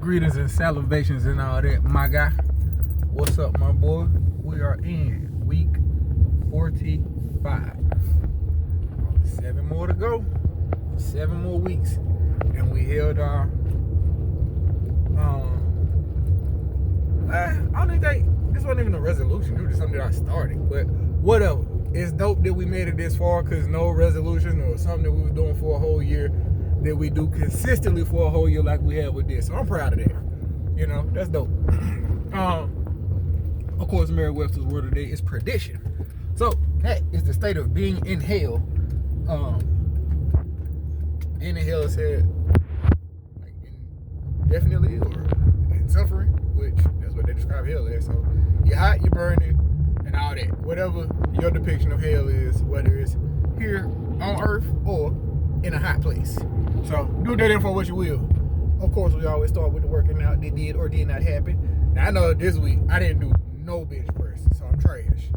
Greetings and salivations and all that, my guy. What's up, my boy? We are in week 45. 7 more to go. 7 more weeks. And we held our I don't think this wasn't even a resolution. It was just something that I started. But whatever. It's dope that we made it this far, because no resolution or something that we was doing for a whole year that we do consistently for a whole year like we have with this. So I'm proud of that. You know, that's dope. Of course, Merriam-Webster's word today is perdition. So that is the state of being in hell. In hell is said like indefinitely or in suffering, which that's what they describe hell as. So you're hot, you're burning, and all that. Whatever your depiction of hell is, whether it's here on earth or in a hot place. So do that info what you will. Of course, we always start with the working out that did or did not happen. Now I know this week I didn't do no bench press, so I'm trash.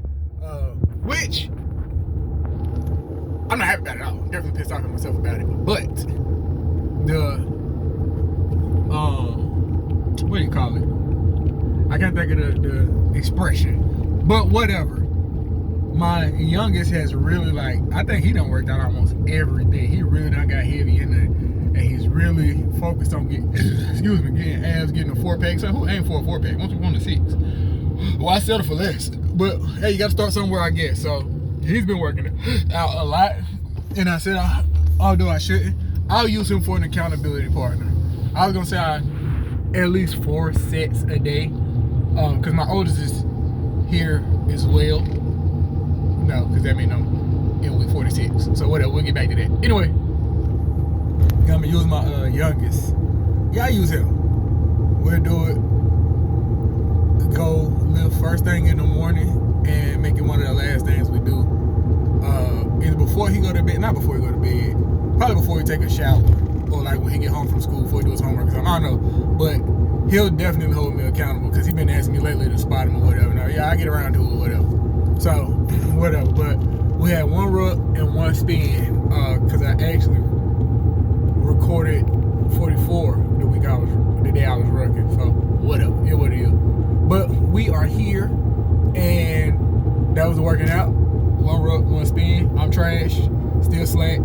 Which I'm not happy about it at all. I'm definitely pissed off at myself about it. But the what do you call it? I can't think of the expression. But whatever. My youngest has really, like, I think he done worked out almost every day. He really done got heavy in there. And he's really focused on getting, getting abs, getting a 4-pack. So who aimed for a 4-pack? Once you want a 6. Well, I settle for less. But hey, you got to start somewhere, I guess. So he's been working out a lot. And I said, although I shouldn't, I'll use him for an accountability partner. I was going to say at least 4 sets a day. Because my oldest is here as well. No, because that means I'm in week 46. So whatever, we'll get back to that. Anyway, I'm going to use my youngest. Yeah, I use him. We'll do it. Go live first thing in the morning and make it one of the last things we do. Either before he go to bed, not before he go to bed, probably before he take a shower. Or like when he get home from school before he do his homework or something. I don't know. But he'll definitely hold me accountable because he's been asking me lately to spot him or whatever. Now, yeah, I get around to it or whatever. So, whatever. But we had 1 ruck and 1 spin because I actually recorded 44 the day I was rucking. So, whatever. It what it is. But we are here and that was working out. 1 ruck, 1 spin. I'm trash. Still slack.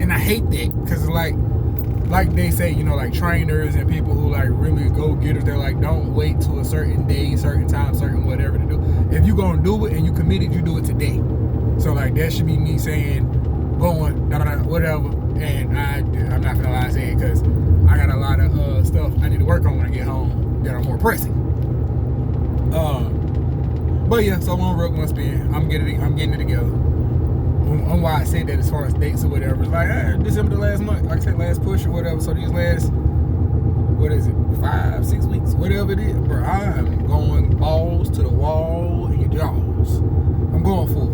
And I hate that because like they say, you know, like trainers and people who like really go getters, they're like, don't wait till a certain day, certain time, certain whatever to do. If you gonna do it and you committed, you do it today. So like that should be me saying, going, whatever. And I'm not gonna lie saying because I got a lot of stuff I need to work on when I get home that are more pressing. But yeah, so 1 ruck, 1 spin. I'm getting it together. On why I said that as far as dates or whatever. It's like, December the last month, like I said, last push or whatever. So these last, 5, 6 weeks, whatever it is, bro, I'm going balls to the wall and your jaws. I'm going for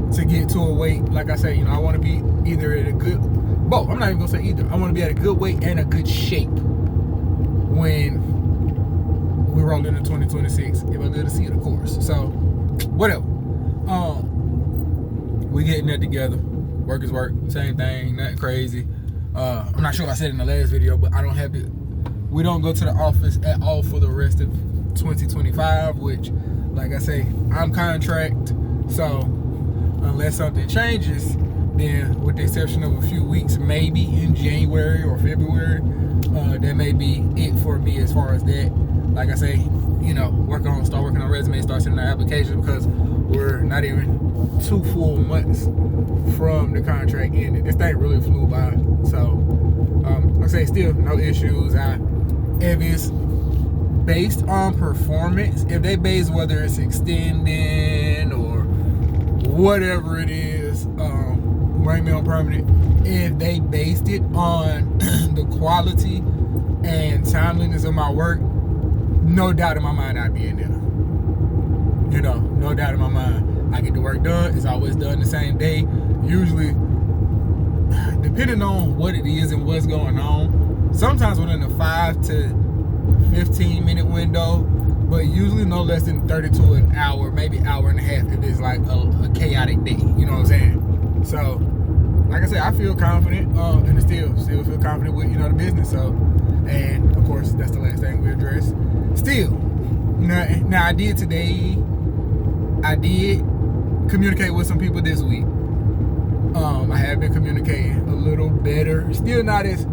it. To get to a weight, like I say, you know, I want to be either at a good, both. I'm not even going to say either. I want to be at a good weight and a good shape when we roll into 2026. If I live to see it, of course. So, whatever. We getting that together. Work is work. Same thing. Nothing crazy. I'm not sure if I said it in the last video, but I don't have it. We don't go to the office at all for the rest of 2025, which, like I say, I'm contract. So, unless something changes, then with the exception of a few weeks, maybe in January or February, that may be it for me as far as that. Like I say, you know, start working on resumes, start sending out applications because we're not even 2 full months from the contract ending. This thing really flew by. So, like I say, still no issues. If it's based on performance, if they base whether it's extending or whatever it is, bring me on permanent. If they based it on the quality and timeliness of my work, no doubt in my mind I'd be in there. You know, no doubt in my mind. I get the work done. It's always done the same day. Usually, depending on what it is and what's going on, sometimes within a 5 to 15 minute window, but usually no less than 30 to an hour, maybe hour and a half if it's like a chaotic day. You know what I'm saying? So, like I said, I feel confident, and still feel confident with the business. So, and of course, that's the last thing we address. Still, now I did today. I did communicate with some people this week. I have been communicating a little better. Still not as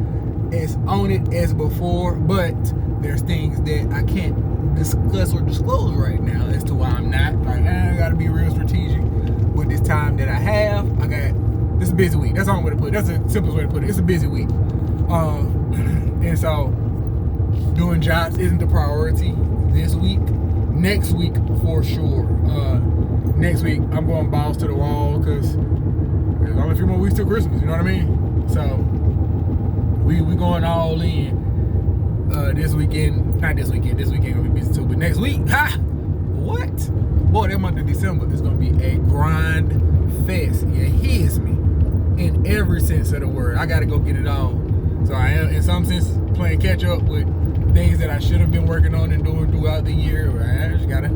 on it as before, but there's things that I can't discuss or disclose right now as to why I'm not. Like, I gotta be real strategic with this time that I have. This is a busy week. That's the only way to put it. That's the simplest way to put it. It's a busy week. And so doing jobs isn't the priority this week. Next week, for sure. Next week, I'm going balls to the wall because there's only a few more weeks till Christmas. You know what I mean? So we going all in this weekend. Not this weekend. This weekend gonna be busy too. But next week, what? Boy, that month of December is gonna be a grind fest. You hears me? In every sense of the word. I gotta go get it all. So I am, in some sense, playing catch up with things that I should have been working on and doing throughout the year. I just gotta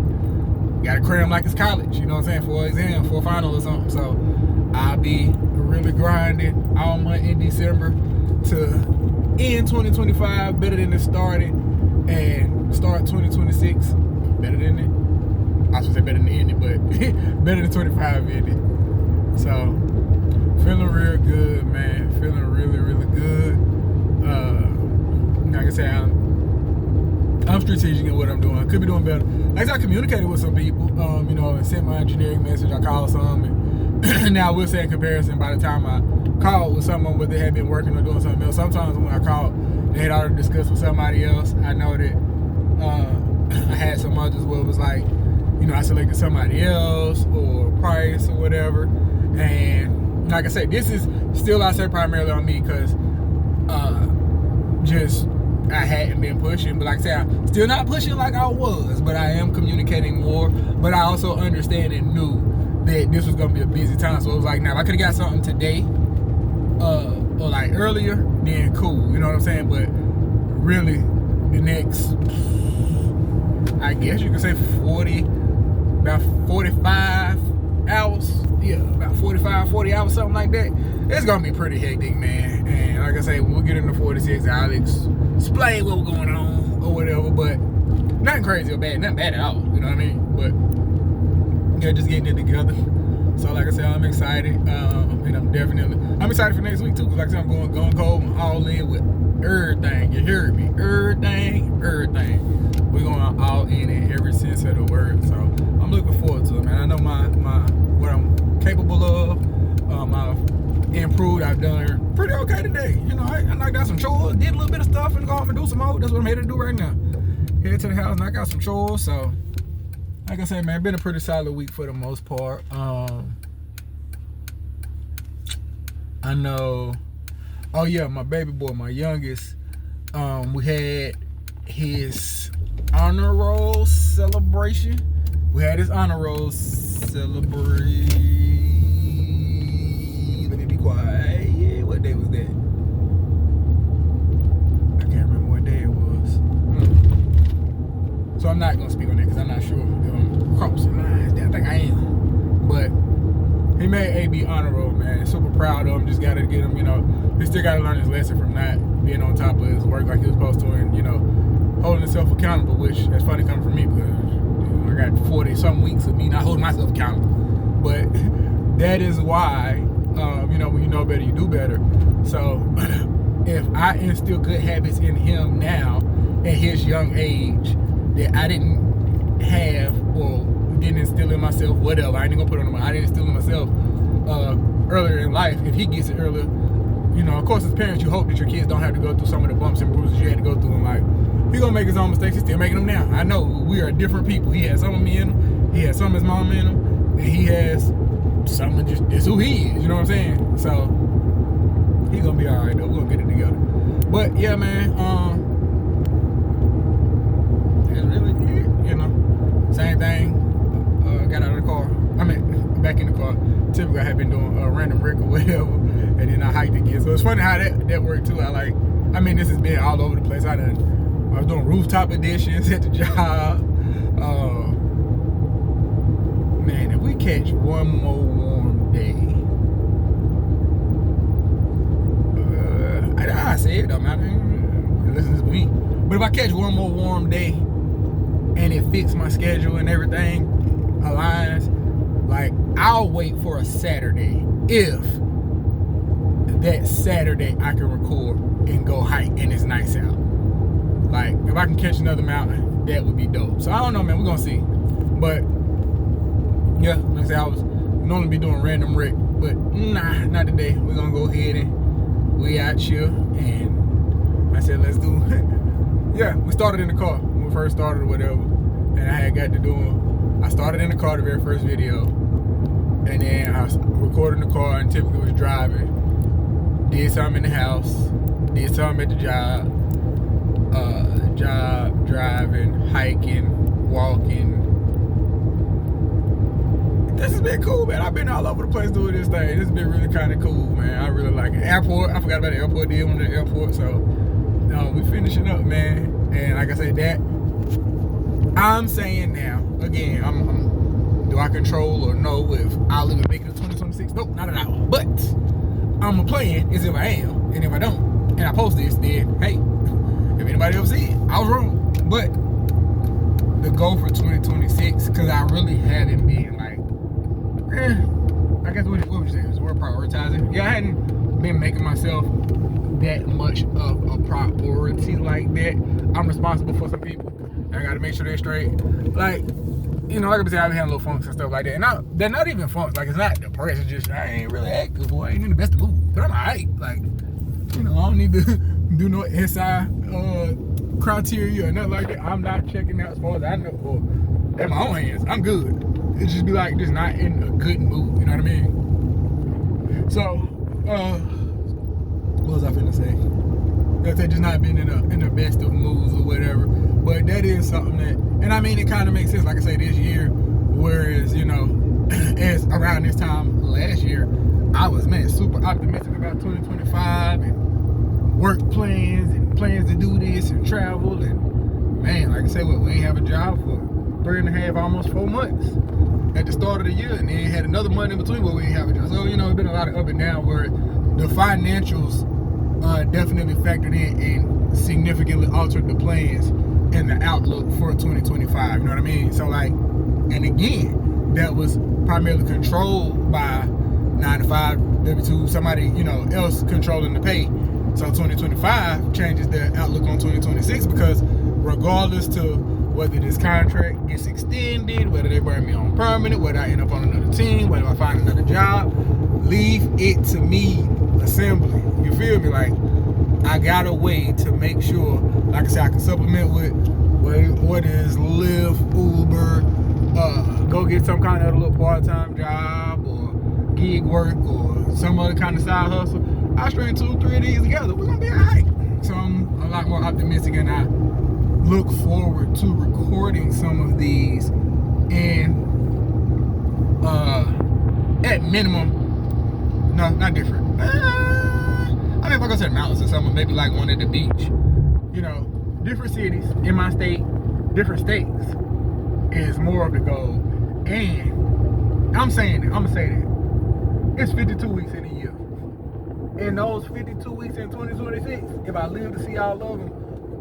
cram like it's college, you know what I'm saying, for an exam, for a final or something. So I'll be really grinding all month in December to end 2025 better than it started and start 2026 better than it. I should say better than it ended, but better than 25 ended. So feeling real good, man. Feeling really, really good. Like I said, I'm strategic in what I'm doing. I could be doing better. Like I said, I communicated with some people, and sent my engineering message. I called some, and now I will say in comparison, by the time I called with someone, whether they had been working or doing something else, sometimes when I called, they had already discussed with somebody else. I know that I had some others where it was like, I selected somebody else or price or whatever. And like I said, this is still, I say, primarily on me because I hadn't been pushing. But like I said, I'm still not pushing like I was, but I am communicating more. But I also understand and knew that this was going to be a busy time. So it was like, now if I could have got something today or like earlier, then cool. You know what I'm saying? But really, the next, I guess you could say about 45 hours. Yeah, about 45, 40 hours, something like that. It's going to be pretty hectic, man. And like I say, when we get into 46, I'll explain what's going on or whatever. But nothing crazy or bad. Nothing bad at all. You know what I mean? But yeah, just getting it together. So like I said, I'm excited. And I'm excited for next week too. Because like I said, I'm going cold and all in with everything. You heard me? Everything. We're going all in every sense of the word. So I'm looking forward to it, man. I know my what I'm capable of. I've improved. I've done pretty okay today. I knocked out some chores, did a little bit of stuff, and go home and do some more. That's what I'm here to do right now. Head to the house, knock out some chores. So, like I said, man, been a pretty solid week for the most part. I know. Oh yeah, my baby boy, my youngest. We had his honor roll celebration. Let me be quiet. Yeah, what day was that? I can't remember what day it was. So I'm not gonna speak on that because I'm not sure. Crossing lines, I think I am. But he made AB honor roll, man. Super proud of him. Just gotta get him. He still gotta learn his lesson from not being on top of his work like he was supposed to, and holding himself accountable. Which that's funny coming from me because I got 40 some weeks of me not holding myself accountable. But that is why, when you know better, you do better. So if I instill good habits in him now at his young age that I didn't have or didn't instill in myself, whatever, I ain't gonna put it on I didn't instill in myself earlier in life. If he gets it earlier, of course, as parents, you hope that your kids don't have to go through some of the bumps and bruises you had to go through in life. He's gonna make his own mistakes. He's still making them now. I know we are different people. He has some of me in him. He has some of his mom in him, and he has some of just who he is. You know what I'm saying? So he's gonna be all right though. We're gonna get it together. But yeah, man. That's really it. Same thing. Got out of the car. Back in the car. Typically, I had been doing a random wreck or whatever, and then I hiked again. So it's funny how that worked too. This has been all over the place. I was doing rooftop editions at the job. Man, if we catch one more warm day, I said, don't matter. Listen to me. But if I catch one more warm day and it fits my schedule and everything aligns, like, I'll wait for a Saturday if that Saturday I can record and go hike and it's nice out. Like, if I can catch another mountain, that would be dope. So I don't know, man. We're gonna see. But yeah, like I said, I was normally be doing random wreck, but nah, not today. We're gonna go ahead and we out here, and I said let's do yeah, we started in the car when we first started or whatever, and I had got to doing, I started in the car the very first video, and then I was recording the car and typically was driving, did something in the house, did something at the job, driving, hiking, walking. This has been cool, man. I've been all over the place doing this thing. This has been really kind of cool, man. I really like it. Airport, I forgot about the airport deal on the airport, so we finishing up, man. And like I said, that I'm saying now, again, do I control or no if I'll even make it to 2026? Nope, not at all. But I'm a plan is if I am, and if I don't, and I post this, then hey, if anybody else see it, I was wrong. But the goal for 2026, because I really haven't been like, I guess what would you say? Is we're prioritizing. Yeah, I hadn't been making myself that much of a priority like that. I'm responsible for some people. I gotta make sure they're straight. Like, you know, like I said, I've been having little funks and stuff like that. And they're not even funks. Like, it's not depressed. It's just I ain't really active, boy. I ain't in the best of mood. But I'm alright. Like, you know, I don't need to do no SI criteria or nothing like that. I'm not checking out as far as I know. Or at my own hands, I'm good. It just be like just not in a good mood. You know what I mean? So, what was I finna say? Like I said, just not being in the best of moods or whatever. But that is something that, and I mean, it kind of makes sense. Like I say, this year, whereas you know, as around this time last year, I was super optimistic about 2025 and work plans and plans to do this and travel and man, like I said, we ain't have a job for 3.5, almost 4 months at the start of the year, and then had another month in between where we didn't have a job. So you know, it's been a lot of up and down where the financials definitely factored in and significantly altered the plans and the outlook for 2025. You know what I mean? So like, and again, that was primarily controlled by 9 to 5, W2, somebody else controlling the pay. So 2025 changes the outlook on 2026 because regardless to whether this contract gets extended, whether they bring me on permanent, whether I end up on another team, whether I find another job, leave it to me assembly. You feel me? Like, I got a way to make sure, like I said, I can supplement with what is Lyft, Uber, go get some kind of little part-time job or gig work or some other kind of side hustle. I'll string 2 or 3 of these together. We're gonna be all right. So I'm a lot more optimistic, and I look forward to recording some of these and at minimum, no, not different. I mean, if I go to the mountains or something, maybe like one at the beach. You know, different cities in my state, different states is more of the goal. And I'm saying it, I'm gonna say that. It's 52 weeks in a year. In those 52 weeks in 2026, if I live to see all of them,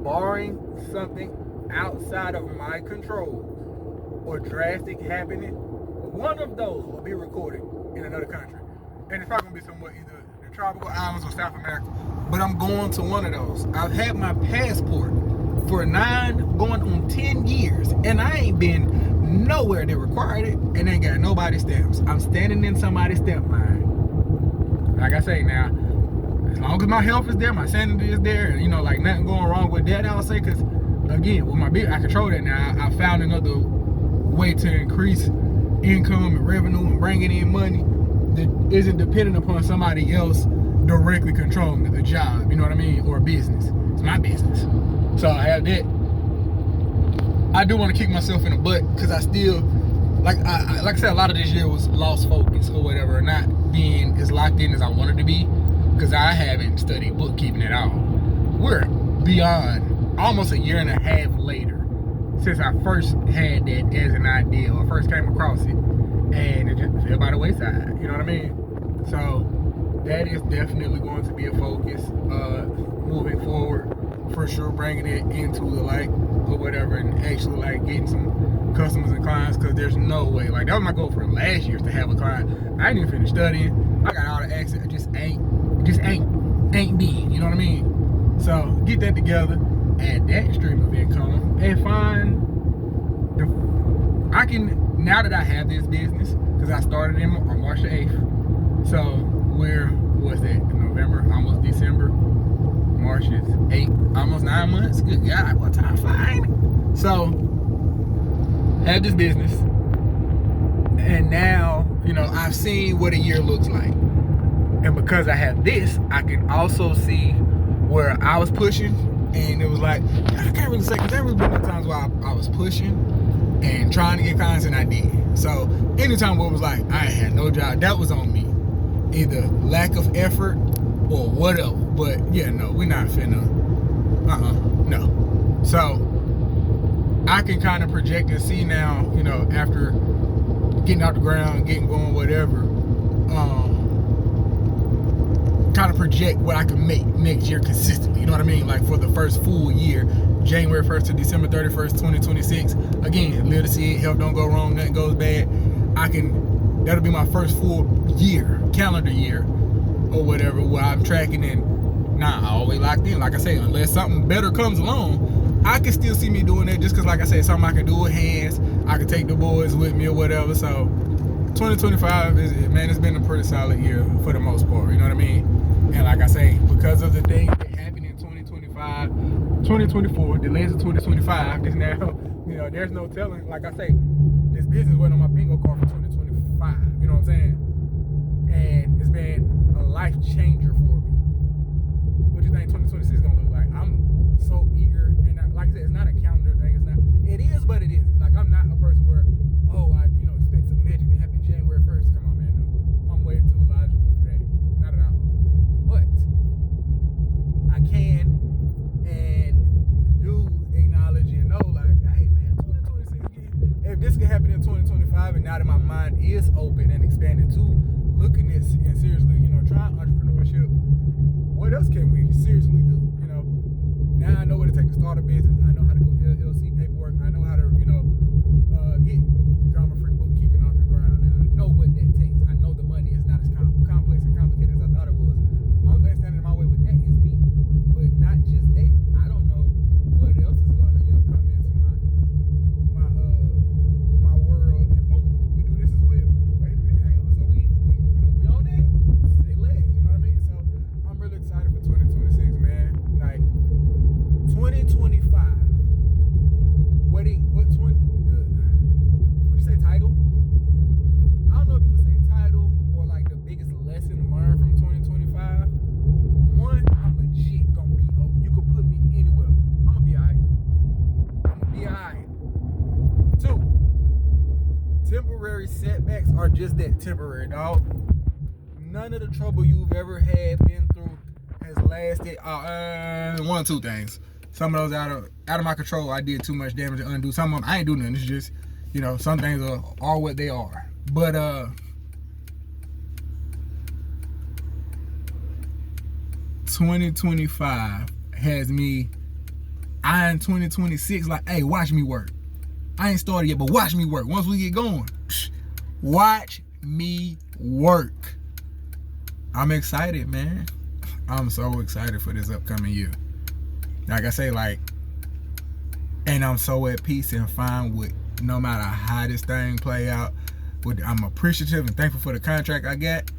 barring something outside of my control or drastic happening, one of those will be recorded in another country. And it's probably gonna be somewhere either the tropical islands or South America. But I'm going to one of those. I've had my passport for 9 going on 10 years, and I ain't been nowhere that required it, and ain't got nobody's stamps. I'm standing in somebody's stamp line. Like I say now, as long as my health is there, my sanity is there, and like nothing going wrong with that, I would say, because again, with my business, I control that now. I found another way to increase income and revenue and bringing in money that isn't dependent upon somebody else directly controlling a job, you know what I mean, or a business. It's my business. So I have that. I do want to kick myself in the butt because I still, like I said, a lot of this year was lost focus or whatever, not being as locked in as I wanted to be, because I haven't studied bookkeeping at all. We're beyond almost a year and a half later since I first had that as an idea or first came across it, and it just fell by the wayside. You know what I mean? So that is definitely going to be a focus moving forward, for sure, bringing it into the light or whatever, and actually like getting some customers and clients, because there's no way, like that was my goal for last year, to have a client. I didn't even finish studying, I got all the access, it just ain't big, you know what I mean? So get that together, add that stream of income, and I can, now that I have this business, because I started on March the 8th, so where was that, November, almost December, March is 8, almost 9 months, good God, what time flying? So, have this business, and now, you know, I've seen what a year looks like, and because I have this, I can also see where I was pushing, and it was like, I can't really say, because there was been times where I was pushing, and trying to get clients, and I did. So anytime where it was like I had no job, that was on me. Either lack of effort or whatever. But yeah, no, we're not finna. No. So I can kind of project and see now, you know, after getting out the ground, getting going, whatever, kind of project what I can make next year consistently. You know what I mean? Like for the first full year, January 1st to December 31st, 2026. Again, live to see it, health don't go wrong, nothing goes bad. That'll be my first full year, calendar year, or whatever, where I'm tracking and I always locked in. Like I say, unless something better comes along, I can still see me doing that, just because, like I said, something I can do with hands. I can take the boys with me or whatever. So 2025 it's been a pretty solid year for the most part. You know what I mean? And like I say, because of the things that happened in 2025, 2024, delays of 2025, is now, you know, there's no telling. Like I say, this business went on my bingo card for 2025. You know what I'm saying? And it's been a life changer for me. What do you think 2026 is gonna look like? I'm so eager, and like I said, it's not a calendar thing. It's not. It is, but it isn't. Like I'm not a person where, I expect some magic to happen January 1st. Come on, man. No, I'm way too logical for that. Not at all. But I can and do acknowledge and know, like, hey, man, 2026. If this can happen in 2025, and now that my mind is open and expanded to looking at and seriously, trying entrepreneurship, what else can we seriously do? Now I know what it takes to start a business. I know how to do LLC paperwork. I know how to, get drama-free bookkeeping off the ground. Now I know what that takes. I know the money is not as complex and complicated as I thought it was. Only thing standing in my way with that is me. But not just that. I don't know what else is going to, come into my world, and boom, we do this as well. Wait a minute, hang on. So we on that? Say less, you know what I mean? So I'm really excited for 2026, man. Like 2025. What you say, title? I don't know if you would say title or like the biggest lesson learned from 2025. One, I'm legit gonna be open. You could put me anywhere. I'm gonna be alright. Two, temporary setbacks are just that, temporary, dog. None of the trouble you've ever been through has lasted. One or two things. Some of those out of my control. I did too much damage to undo. Some of them I ain't do nothing. It's just, some things are what they are. But 2025 has me eyeing 2026 like, hey, watch me work. I ain't started yet, but watch me work. Once we get going, watch me work. I'm excited, man. I'm so excited for this upcoming year. Like I say, and I'm so at peace and fine with no matter how this thing play out. I'm appreciative and thankful for the contract I got.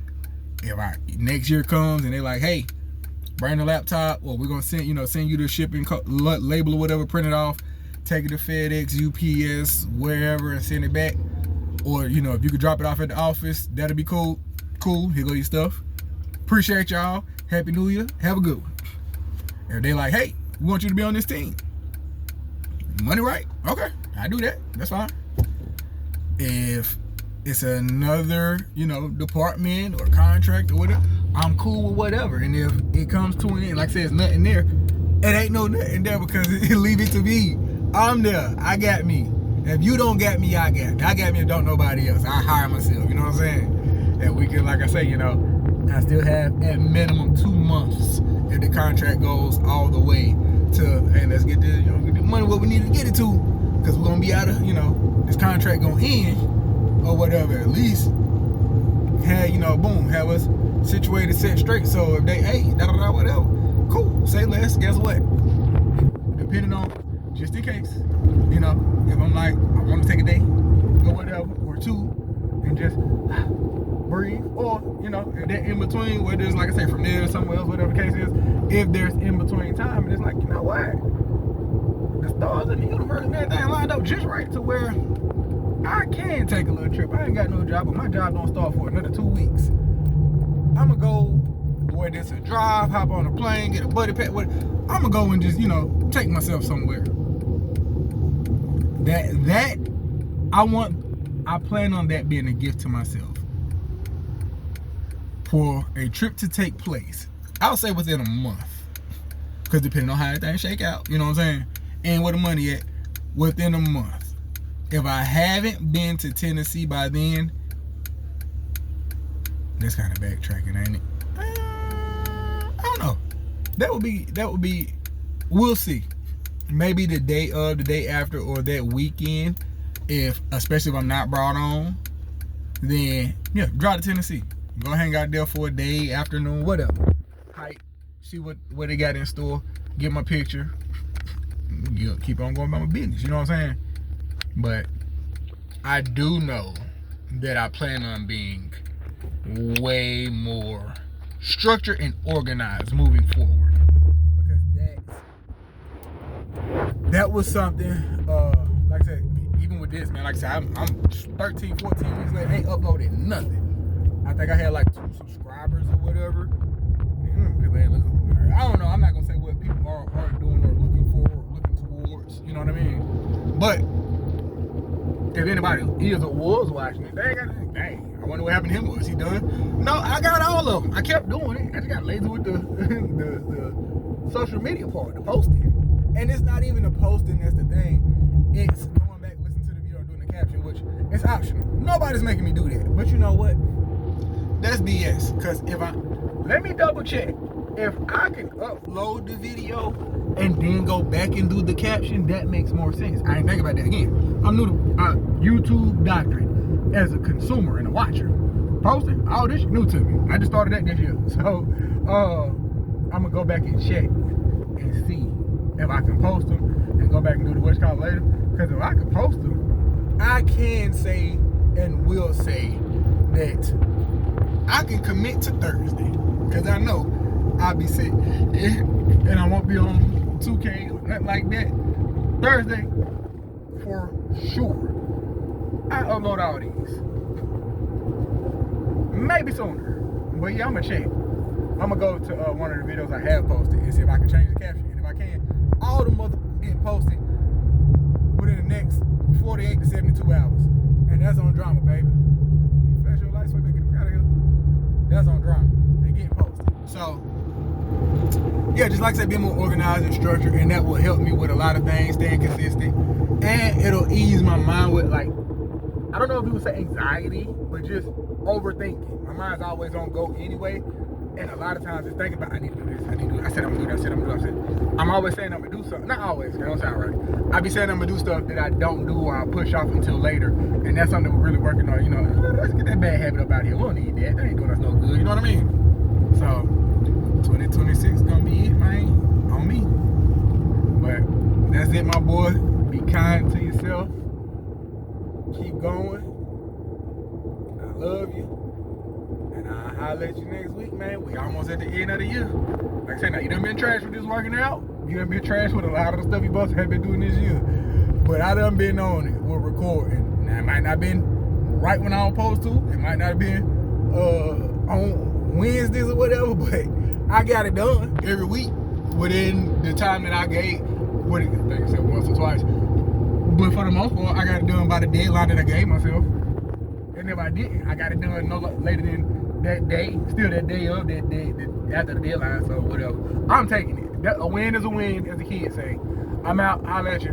If next year comes and they're like, hey, bring the laptop, or we're gonna send you the shipping label or whatever, print it off, take it to FedEx, UPS, wherever, and send it back. Or if you could drop it off at the office, that'd be cool. Cool. Here go your stuff. Appreciate y'all. Happy New Year. Have a good one. If they like, hey, we want you to be on this team. Money right? Okay, I do that. That's fine. If it's another, department or contract or whatever, I'm cool with whatever. And if it comes to an end, like I said, there's nothing there, it ain't no nothing there, because leave it to me. I'm there. I got me. If you don't got me, I got me. I got me and don't nobody else. I hire myself. You know what I'm saying? And we can, like I say, I still have at minimum 2 months if the contract goes all the way to, hey, let's get the, get the money what we need to get it to, because we're gonna be out of, this contract gonna end or whatever. At least have, boom, have us situated, set straight. So if they, hey, whatever, cool, say less. Guess what? Depending on, just in case, if I'm like, I want to take a day or whatever, or 2, and just breathe, or if they're in between, where there's, like I say, from there or somewhere else, whatever the case is, if there's in between time, and it's like, you know what, the stars in the universe and everything lined up just right to where I can take a little trip. I ain't got no job, but my job don't start for another 2 weeks. I'm gonna go where there's a drive, hop on a plane, get a buddy pack. I'm gonna go and just take myself somewhere. That I plan on that being a gift to myself. For a trip to take place, I'll say within a month, because depending on how everything shake out, you know what I'm saying, and where the money at, within a month. If I haven't been to Tennessee by then, that's kind of backtracking, ain't it? I don't know. That would be. We'll see. Maybe the day of, the day after, or that weekend. Especially if I'm not brought on, then yeah, drive to Tennessee. Go hang out there for a day, afternoon, whatever. Hike, see what they got in store, get my picture, keep on going about my business, you know what I'm saying? But I do know that I plan on being way more structured and organized moving forward. Because that was something, like I said, even with this, man, like I said, I'm 13, 14 weeks later, ain't uploaded nothing. I think I had like 2 subscribers or whatever. People ain't looking. I don't know. I'm not gonna say what people are doing or looking for or looking towards. You know what I mean? But if anybody is or was watching it, dang, I wonder what happened to him. Was he done? No, I got all of them. I kept doing it. I just got lazy with the social media part, the posting. And it's not even the posting that's the thing. It's going back, listening to the video, and doing the caption, which it's optional. Nobody's making me do that. But you know what? That's BS. Because let me double check. If I can upload the video and then go back and do the caption, that makes more sense. I ain't think about that again. I'm new to YouTube doctrine as a consumer and a watcher. Posting, all this shit new to me. I just started that this year. So I'm gonna go back and check and see if I can post them and go back and do the what's called later. Because if I can post them, I can say and will say that I can commit to Thursday, because I know I'll be sick and I won't be on 2K or nothing like that. Thursday, for sure, I upload all these. Maybe sooner, but yeah, I'm gonna check. I'm gonna go to one of the videos I have posted and see if I can change the caption. And if I can, all the motherfuckers getting posted within the next 48 to 72 hours. And that's on drama, baby. Flash your lights so we can get out of here. That's on drama. They getting posted. So, yeah, just like I said, being more organized and structured, and that will help me with a lot of things, staying consistent. And it'll ease my mind with, like, I don't know if people say anxiety, but just overthinking. My mind's always on go anyway. And a lot of times it's thinking about, I need to do this, I need to do that. I said I'm gonna do that, I said I'm gonna do that. I'm always saying I'm gonna do something. Not always, it don't sound right. I be saying I'm gonna do stuff that I don't do or I push off until later. And that's something that we're really working on, let's get that bad habit up out here. We don't need that. That ain't doing us no good, you know what I mean? So 2026 gonna be it, man, on me. But that's it, my boy. Be kind to yourself. Keep going. I love you. And I'll holler at you next week, man. We almost at the end of the year. Like I said, now you done been trash with this working out. You done been trash with a lot of the stuff you both have been doing this year. But I done been on it with recording. Now, it might not have been right when I was supposed to. It might not have been on Wednesdays or whatever, but I got it done every week within the time that I gave. I think I said once or twice. But for the most part, I got it done by the deadline that I gave myself. And if I didn't, I got it done no later than that day. Still that day of that day after the deadline, so whatever. I'm taking it. A win is a win, as the kids say. I'm out. I'll let you.